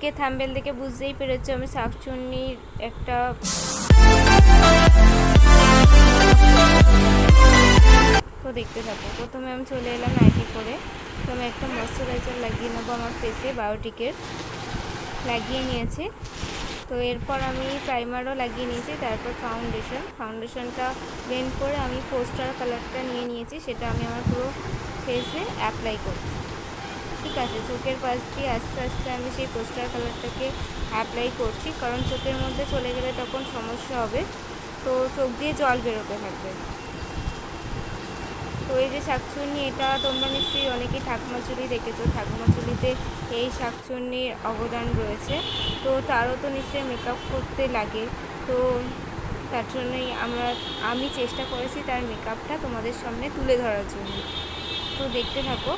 দেখে থাম্বনেল দেখে বুঝতেই পেরেছো আমি শাকচুন্নির একটা তো দেখতে থাকো। প্রথমে আমি চলে এলাম নাইটি পরে, তো আমি একটা ময়শ্চারাইজার লাগিয়ে নেবো আমার ফেসে, বায়োটিকের লাগিয়ে নিয়েছি। তো এরপর আমি প্রাইমারও লাগিয়ে নিয়েছি, তারপর ফাউন্ডেশনটা ব্লেন্ড করে আমি পোস্টার কালারটা নিয়ে নিয়েছি, সেটা আমি আমার পুরো ফেসে অ্যাপ্লাই করছি। ঠিক আছে, চোখের পাশ দিয়ে আস্তে আস্তে আমি সেই পোস্টার কালারটাকে অ্যাপ্লাই করছি, কারণ চোখের মধ্যে চলে গেলে তখন সমস্যা হবে, তো চোখ দিয়ে জল বেরোতে থাকবে। তো এই যে শাকচুন্নি, এটা তোমরা নিশ্চয়ই অনেকেই ঠাকুমাচুরি দেখেছো, ঠাকুমাচুরিতে এই শাকচুন্নির অবদান রয়েছে। তো তারও তো নিশ্চয়ই মেকআপ করতে লাগে, তো তার জন্যই আমি চেষ্টা করেছি তার মেকআপটা তোমাদের সামনে তুলে ধরার জন্য। তো দেখতে থাকো,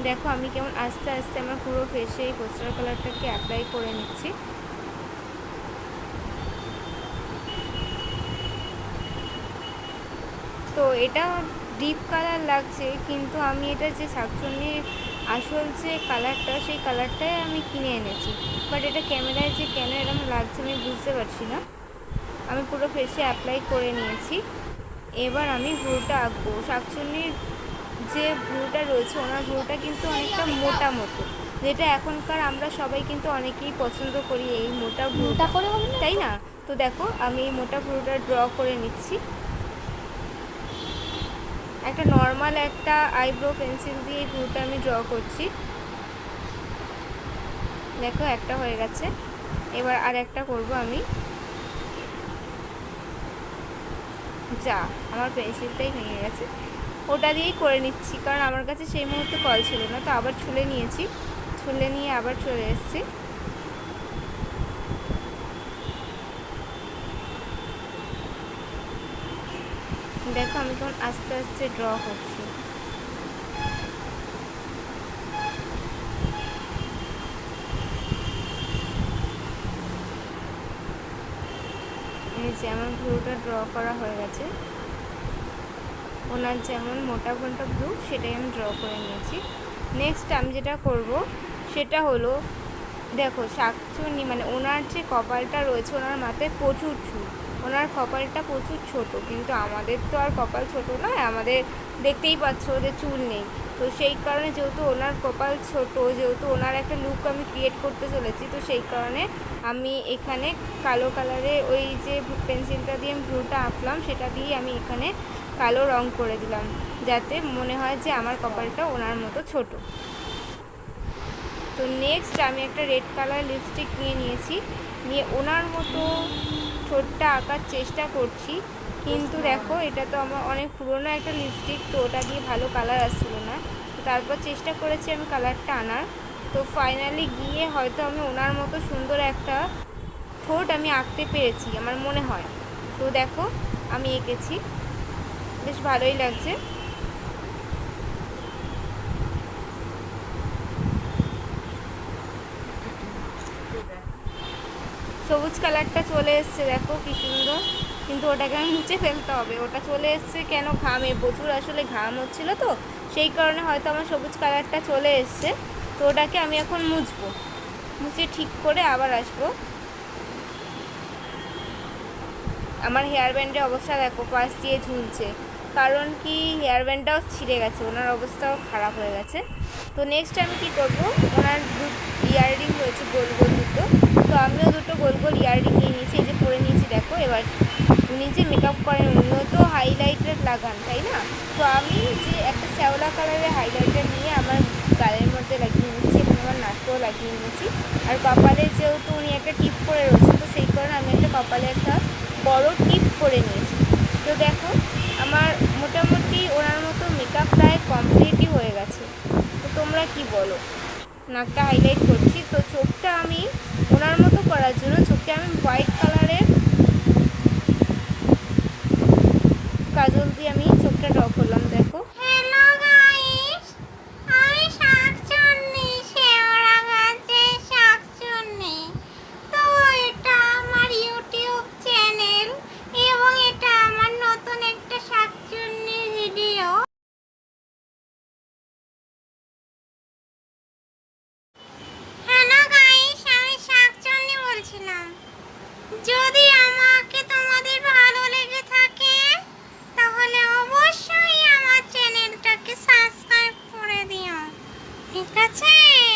দেখো আমি কেমন আস্তে আস্তে আমার পুরো ফেসে এই পোস্টার কালারটাকে অ্যাপ্লাই করে নিচ্ছি। তো এটা ডিপ কালার লাগছে, কিন্তু আমি এটা যে শাকচুন্নির আসল যে কালারটা, সেই কালারটাই আমি কিনে এনেছি, বাট এটা ক্যামেরায় যে কেন এরকম লাগছে আমি বুঝতে পারছি না। আমি পুরো ফেসে অ্যাপ্লাই করে নিয়েছি। এবার আমি ভ্রুটা আঁকবো। শাকচুন্নির যে ভ্রুটা রয়েছে, ওনার ভ্রুটা কিন্তু অনেকটা মোটা মতো, যেটা এখনকার আমরা সবাই কিন্তু অনেকেই পছন্দ করি এই মোটা ভ্রুটা করে, তাই না? তো দেখো আমি এই মোটা ভ্রুটা ড্র করে নিচ্ছি। একটা নর্মাল একটা আইব্রো পেন্সিল দিয়ে এই ভ্রুটা আমি ড্র করছি। দেখো একটা হয়ে গেছে, এবার আর একটা করবো আমি। যা, আমার পেন্সিলটাই ভেঙে গেছে, ওটা দিয়েই করে নিচ্ছি, কারণ আমার কাছে সেই মুহূর্তে কল ছিল না। তো আবার ছুলে নিয়েছি, ছুলে নিয়ে আবার চলে এসেছি। দেখো আমি তখন আস্তে আস্তে ড্র করছি। এই যে আমার ভ্রুটা ড্র করা হয়ে গেছে, ওনার যেমন মোটা ঘন্টা ভ্রু সেটাই আমি ড্র করে নিয়েছি। নেক্সট আমি যেটা করব সেটা হলো, দেখো শাকচুন্নি মানে ওনার যে কপালটা রয়েছে, ওনার মাথায় প্রচুর চুল, ওনার কপালটা প্রচুর ছোট, কিন্তু আমাদের তো আর কপাল ছোট নয়, আমাদের দেখতেই পাচ্ছ যে চুল নেই। তো সেই কারণে যেহেতু ওনার কপাল ছোট, যেহেতু ওনার একটা লুক আমি ক্রিয়েট করতে চলেছি, তো সেই কারণে আমি এখানে কালো কালারে ওই যে পেন্সিলটা দিয়ে আমি ভ্রুটা আঁকলাম, সেটা দিয়ে আমি এখানে কালো রং করে দিলাম, যাতে মনে হয় যে আমার কপালটা ওনার মতো ছোট। তো নেক্সট আমি একটা রেড কালার লিপস্টিক নিয়ে নিয়েছি, নিয়ে ওনার মতো ঠোঁটটা আঁকার চেষ্টা করছি, কিন্তু দেখো এটা তো আমার অনেক পুরনো একটা লিপস্টিক, তো ওটা দিয়ে ভালো কালার আসছিলো না। তো তারপর চেষ্টা করেছি আমি কালারটা আনার, তো ফাইনালি গিয়ে হয়তো আমি ওনার মতো সুন্দর একটা ঠোঁট আমি আঁকতে পেরেছি আমার মনে হয়। তো দেখো আমি এঁকেছি, বেশ ভালোই লাগছে। সবুজ কালারটা চলে এসছে, দেখো কি সুন্দর, কিন্তু ওটাকে আমি মুছে ফেলতে হবে। ওটা চলে এসছে কেন, ঘামে প্রচুর আসলে ঘাম হচ্ছিলো, তো সেই কারণে হয়তো আমার সবুজ কালারটা চলে এসছে। তো ওটাকে আমি এখন মুছবো, মুছে ঠিক করে আবার আসবো। আমার হেয়ার ব্যান্ডের অবস্থা দেখো, পাশ দিয়ে ঝুলছে, কারণ কি হেয়ার ব্যান্ডটাও ছিঁড়ে গেছে, ওনার অবস্থাও খারাপ হয়ে গেছে। তো নেক্সট আমি কী করবো, ওনার ইয়াররিং রয়েছে গোল গোল দুটো, তো আমিও দুটো গোল গোল ইয়াররিং নিয়ে নিয়েছি, এই যে পরে নিয়েছি দেখো। এবার উনি যে মেকআপ করেন, উনিও তো হাইলাইটার লাগান, তাই না? তো আমি যে একটা শ্যাওলা কালারের হাইলাইটার নিয়ে আমার গালের মধ্যে লাগিয়ে নিচ্ছি এবং আমার নাকেও লাগিয়ে নিয়েছি। আর কপালে যেহেতু উনি একটা টিপ করে রয়েছে, তো সেই কারণে আমি একটা কপালে একটা বড় টিপ করে নিয়েছি। তো দেখো আমার মোটামুটি ওনার মতো মেকআপ প্রায় কমপ্লিটই হয়ে গেছে। তো তোমরা কি বলো? নাকটা হাইলাইট করছি, তো চোখটা আমি ওনার মতো করার জন্য চোখে আমি হোয়াইট কালারের কাজল দিয়ে আমি চোখটা ড্র করলাম। দেখো ঠিক আছে।